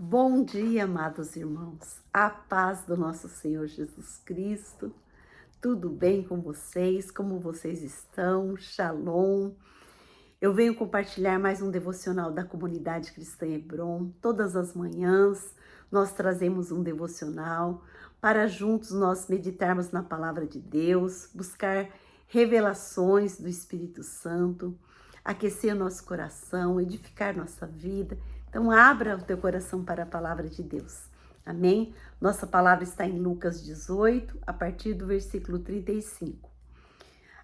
Bom dia, amados irmãos. A paz do nosso Senhor Jesus Cristo. Tudo bem com vocês? Como vocês estão? Shalom. Eu venho compartilhar mais um devocional da comunidade cristã Hebron. Todas as manhãs nós trazemos um devocional para juntos nós meditarmos na palavra de Deus, buscar revelações do Espírito Santo, aquecer nosso coração, edificar nossa vida. Então, abra o teu coração para a palavra de Deus. Amém? Nossa palavra está em Lucas 18, a partir do versículo 35.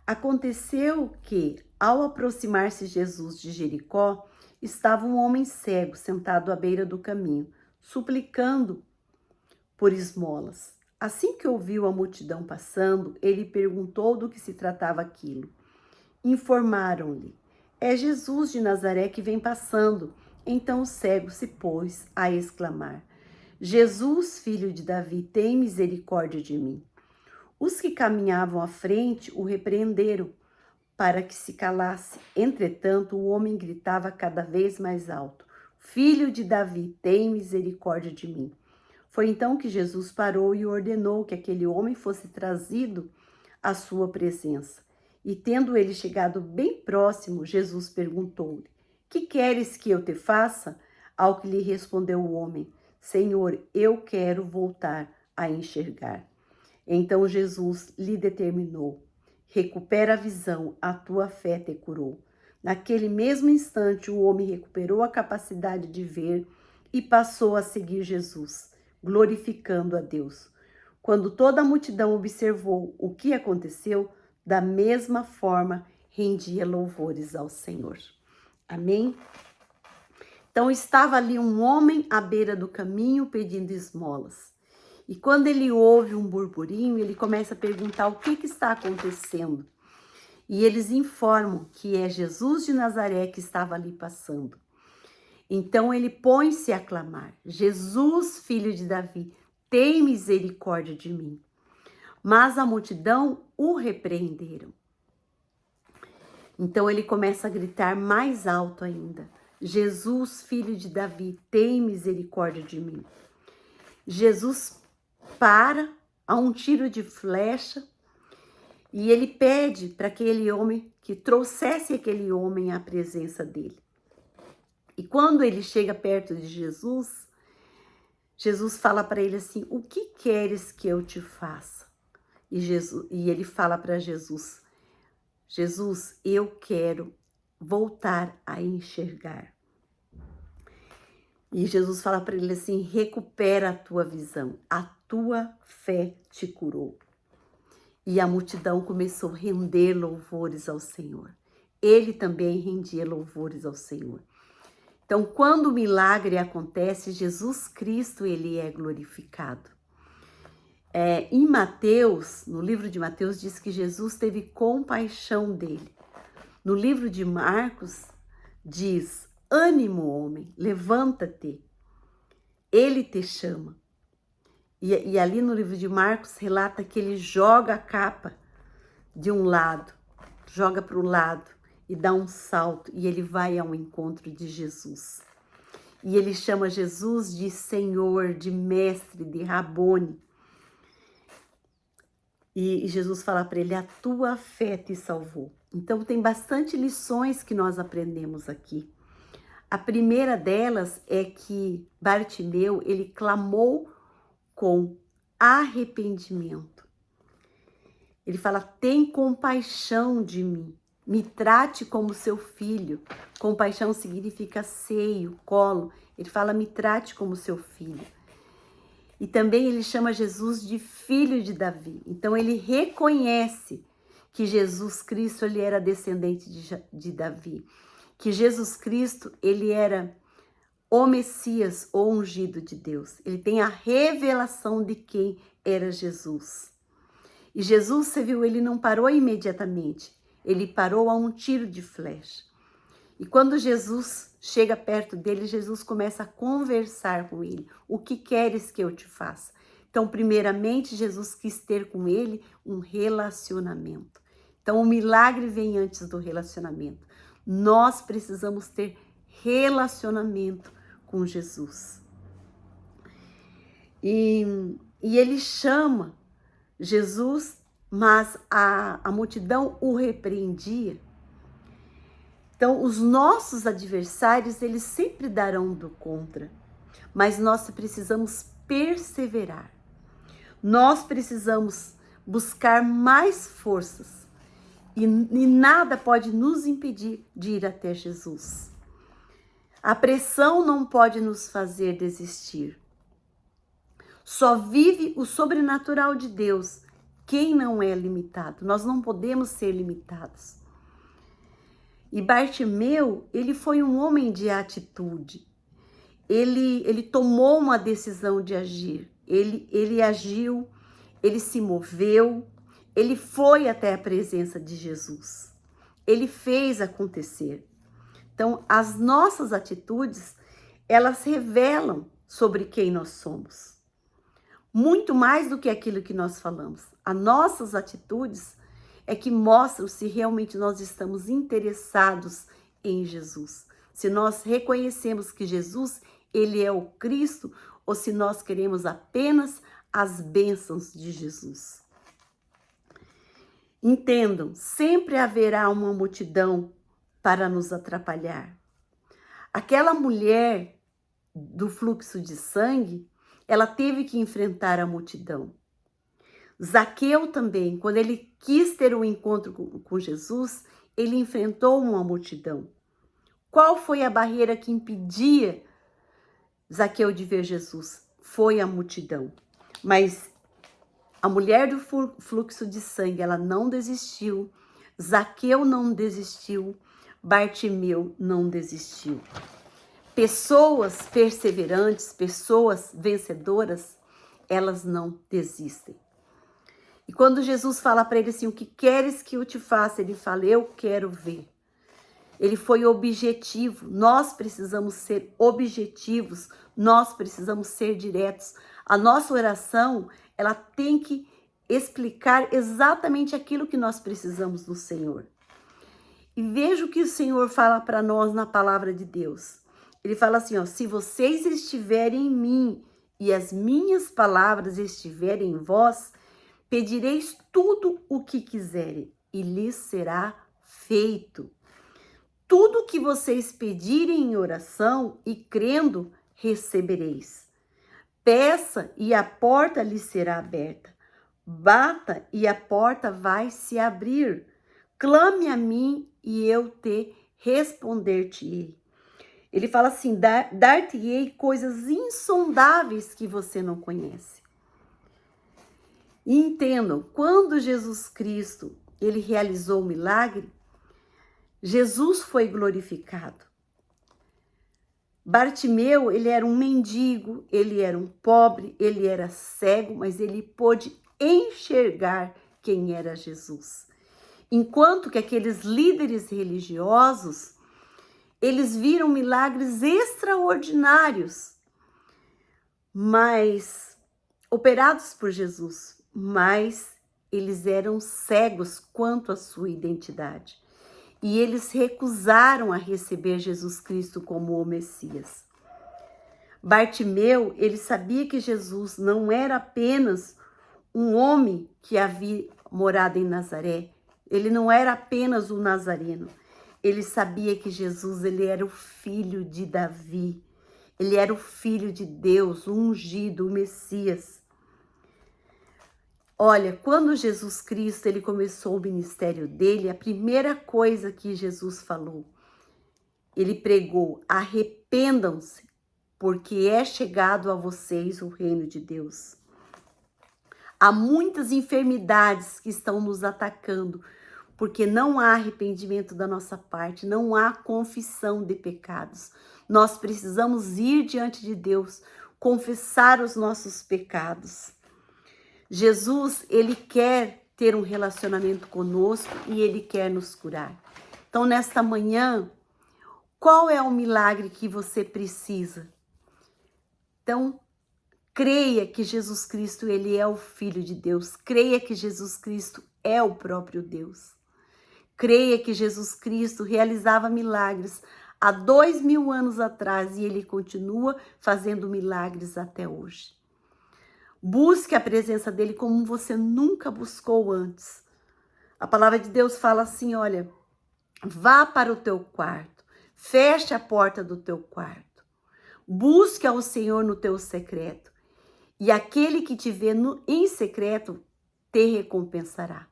Aconteceu que, ao aproximar-se Jesus de Jericó, estava um homem cego sentado à beira do caminho, suplicando por esmolas. Assim que ouviu a multidão passando, ele perguntou do que se tratava aquilo. Informaram-lhe: é Jesus de Nazaré que vem passando. Então o cego se pôs a exclamar: Jesus, filho de Davi, tem misericórdia de mim. Os que caminhavam à frente o repreenderam para que se calasse. Entretanto, o homem gritava cada vez mais alto: Filho de Davi, tem misericórdia de mim. Foi então que Jesus parou e ordenou que aquele homem fosse trazido à sua presença. E tendo ele chegado bem próximo, Jesus perguntou-lhe: que queres que eu te faça? Ao que lhe respondeu o homem: Senhor, eu quero voltar a enxergar. Então Jesus lhe determinou: recupera a visão, a tua fé te curou. Naquele mesmo instante, o homem recuperou a capacidade de ver e passou a seguir Jesus, glorificando a Deus. Quando toda a multidão observou o que aconteceu, da mesma forma rendia louvores ao Senhor. Amém? Então estava ali um homem à beira do caminho pedindo esmolas. E quando ele ouve um burburinho, ele começa a perguntar o que está acontecendo. E eles informam que é Jesus de Nazaré que estava ali passando. Então ele põe-se a clamar: Jesus, filho de Davi, tem misericórdia de mim. Mas a multidão o repreenderam. Então ele começa a gritar mais alto ainda: Jesus, filho de Davi, tem misericórdia de mim. Jesus para a um tiro de flecha e ele pede para aquele homem que trouxesse aquele homem à presença dele. E quando ele chega perto de Jesus, Jesus fala para ele assim: o que queres que eu te faça? E ele fala para Jesus: Jesus, eu quero voltar a enxergar. E Jesus fala para ele assim: recupera a tua visão, a tua fé te curou. E a multidão começou a render louvores ao Senhor. Ele também rendia louvores ao Senhor. Então, quando o milagre acontece, Jesus Cristo, ele é glorificado. Em Mateus, no livro de Mateus, diz que Jesus teve compaixão dele. No livro de Marcos, diz: ânimo, homem, levanta-te, ele te chama. E ali no livro de Marcos relata que ele joga a capa de um lado, joga para o lado e dá um salto e ele vai ao encontro de Jesus. E ele chama Jesus de Senhor, de Mestre, de Rabone. E Jesus fala para ele: a tua fé te salvou. Então tem bastante lições que nós aprendemos aqui. A primeira delas é que Bartimeu, ele clamou com arrependimento. Ele fala: tem compaixão de mim, me trate como seu filho. Compaixão significa seio, colo. Ele fala: me trate como seu filho. E também ele chama Jesus de filho de Davi. Então ele reconhece que Jesus Cristo ele era descendente de Davi. Que Jesus Cristo ele era o Messias, o ungido de Deus. Ele tem a revelação de quem era Jesus. E Jesus, você viu, ele não parou imediatamente. Ele parou a um tiro de flecha. E quando Jesus chega perto dele, Jesus começa a conversar com ele. O que queres que eu te faça? Então, primeiramente, Jesus quis ter com ele um relacionamento. Então, o milagre vem antes do relacionamento. Nós precisamos ter relacionamento com Jesus. E, e ele chama Jesus, mas a multidão o repreendia. Então, os nossos adversários, eles sempre darão do contra, mas nós precisamos perseverar. Nós precisamos buscar mais forças e nada pode nos impedir de ir até Jesus. A pressão não pode nos fazer desistir. Só vive o sobrenatural de Deus quem não é limitado. Nós não podemos ser limitados. E Bartimeu, ele foi um homem de atitude. Ele tomou uma decisão de agir. Ele agiu, ele se moveu, ele foi até a presença de Jesus. Ele fez acontecer. Então, as nossas atitudes, elas revelam sobre quem nós somos. Muito mais do que aquilo que nós falamos. As nossas atitudes é que mostram se realmente nós estamos interessados em Jesus. Se nós reconhecemos que Jesus, ele é o Cristo, ou se nós queremos apenas as bênçãos de Jesus. Entendam, sempre haverá uma multidão para nos atrapalhar. Aquela mulher do fluxo de sangue, ela teve que enfrentar a multidão. Zaqueu também, quando ele quis ter um encontro com Jesus, ele enfrentou uma multidão. Qual foi a barreira que impedia Zaqueu de ver Jesus? Foi a multidão. Mas a mulher do fluxo de sangue, ela não desistiu. Zaqueu não desistiu. Bartimeu não desistiu. Pessoas perseverantes, pessoas vencedoras, elas não desistem. E quando Jesus fala para ele assim, o que queres que eu te faça? Ele fala, eu quero ver. Ele foi objetivo. Nós precisamos ser objetivos. Nós precisamos ser diretos. A nossa oração, ela tem que explicar exatamente aquilo que nós precisamos do Senhor. E veja o que o Senhor fala para nós na palavra de Deus. Ele fala assim, ó, se vocês estiverem em mim e as minhas palavras estiverem em vós, pedireis tudo o que quiserem e lhes será feito. Tudo que vocês pedirem em oração e crendo, recebereis. Peça e a porta lhe será aberta. Bata e a porta vai se abrir. Clame a mim e eu te responder-te-ei. Ele fala assim, dar-te-ei coisas insondáveis que você não conhece. E entendam, quando Jesus Cristo, ele realizou o milagre, Jesus foi glorificado. Bartimeu, ele era um mendigo, ele era um pobre, ele era cego, mas ele pôde enxergar quem era Jesus. Enquanto que aqueles líderes religiosos, eles viram milagres extraordinários, mas operados por Jesus, mas eles eram cegos quanto à sua identidade. E eles recusaram a receber Jesus Cristo como o Messias. Bartimeu, ele sabia que Jesus não era apenas um homem que havia morado em Nazaré. Ele não era apenas um nazareno. Ele sabia que Jesus, ele era o filho de Davi. Ele era o filho de Deus, o ungido, o Messias. Olha, quando Jesus Cristo, ele começou o ministério dele, a primeira coisa que Jesus falou, ele pregou, arrependam-se, porque é chegado a vocês o reino de Deus. Há muitas enfermidades que estão nos atacando, porque não há arrependimento da nossa parte, não há confissão de pecados. Nós precisamos ir diante de Deus, confessar os nossos pecados. Jesus, ele quer ter um relacionamento conosco e ele quer nos curar. Então, nesta manhã, qual é o milagre que você precisa? Então, creia que Jesus Cristo, ele é o Filho de Deus. Creia que Jesus Cristo é o próprio Deus. Creia que Jesus Cristo realizava milagres há 2000 anos atrás e ele continua fazendo milagres até hoje. Busque a presença dele como você nunca buscou antes. A palavra de Deus fala assim, olha, vá para o teu quarto, feche a porta do teu quarto, busque ao Senhor no teu secreto, e aquele que te vê em secreto te recompensará.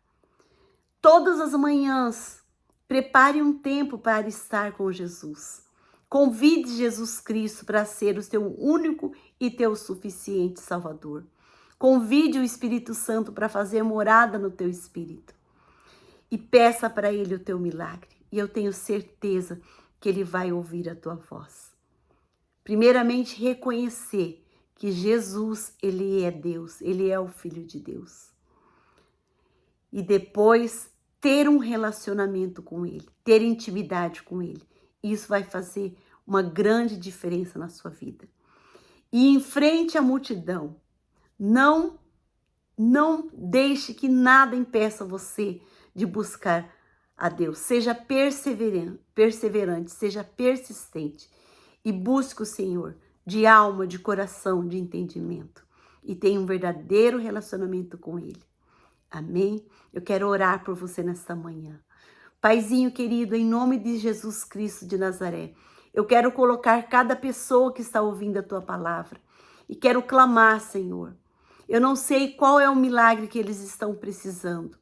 Todas as manhãs, prepare um tempo para estar com Jesus. Convide Jesus Cristo para ser o teu único e teu suficiente Salvador. Convide o Espírito Santo para fazer morada no teu espírito. E peça para Ele o teu milagre. E eu tenho certeza que Ele vai ouvir a tua voz. Primeiramente, reconhecer que Jesus, Ele é Deus. Ele é o Filho de Deus. E depois, ter um relacionamento com Ele. Ter intimidade com Ele. Isso vai fazer uma grande diferença na sua vida. E enfrente a multidão. Não deixe que nada impeça você de buscar a Deus. Seja perseverante, seja persistente e busque o Senhor de alma, de coração, de entendimento e tenha um verdadeiro relacionamento com Ele. Amém? Eu quero orar por você nesta manhã. Paizinho querido, em nome de Jesus Cristo de Nazaré, eu quero colocar cada pessoa que está ouvindo a Tua palavra e quero clamar, Senhor. Eu não sei qual é o milagre que eles estão precisando.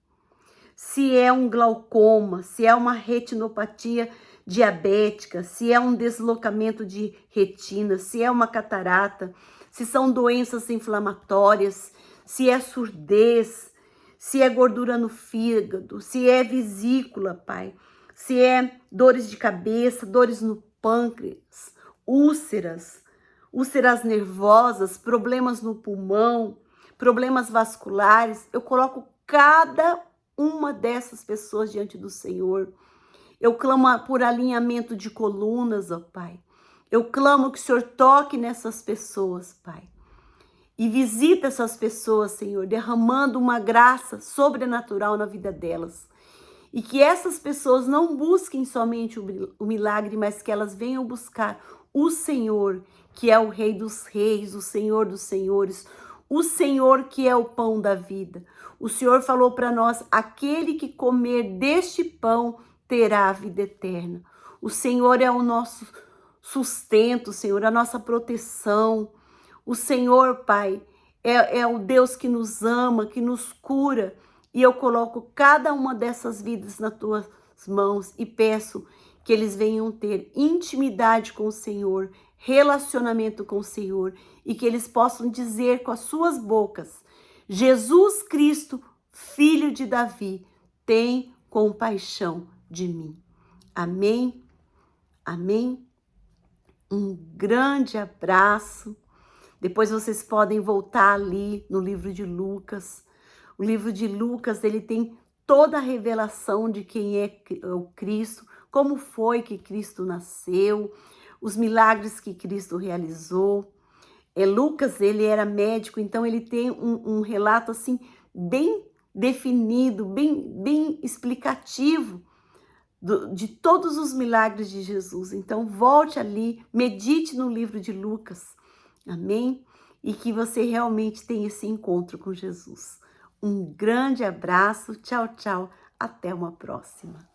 Se é um glaucoma, se é uma retinopatia diabética, se é um deslocamento de retina, se é uma catarata, se são doenças inflamatórias, se é surdez, se é gordura no fígado, se é vesícula, Pai, se é dores de cabeça, dores no pâncreas, úlceras nervosas, problemas no pulmão, problemas vasculares, eu coloco cada uma dessas pessoas diante do Senhor. Eu clamo por alinhamento de colunas, ó Pai. Eu clamo que o Senhor toque nessas pessoas, Pai. E visita essas pessoas, Senhor, derramando uma graça sobrenatural na vida delas. E que essas pessoas não busquem somente o milagre, mas que elas venham buscar o Senhor, que é o Rei dos Reis, o Senhor dos Senhores, o Senhor que é o pão da vida. O Senhor falou para nós, aquele que comer deste pão terá a vida eterna. O Senhor é o nosso sustento, Senhor, a nossa proteção. O Senhor, Pai, é o Deus que nos ama, que nos cura. E eu coloco cada uma dessas vidas nas tuas mãos e peço que eles venham ter intimidade com o Senhor, relacionamento com o Senhor e que eles possam dizer com as suas bocas, Jesus Cristo, Filho de Davi, tem compaixão de mim. Amém? Amém? Um grande abraço. Depois vocês podem voltar ali no livro de Lucas. O livro de Lucas, ele tem toda a revelação de quem é o Cristo, como foi que Cristo nasceu, os milagres que Cristo realizou. Lucas, ele era médico, então ele tem um relato assim bem definido, bem explicativo de todos os milagres de Jesus. Então volte ali, medite no livro de Lucas, amém? E que você realmente tenha esse encontro com Jesus. Um grande abraço, tchau, tchau, até uma próxima.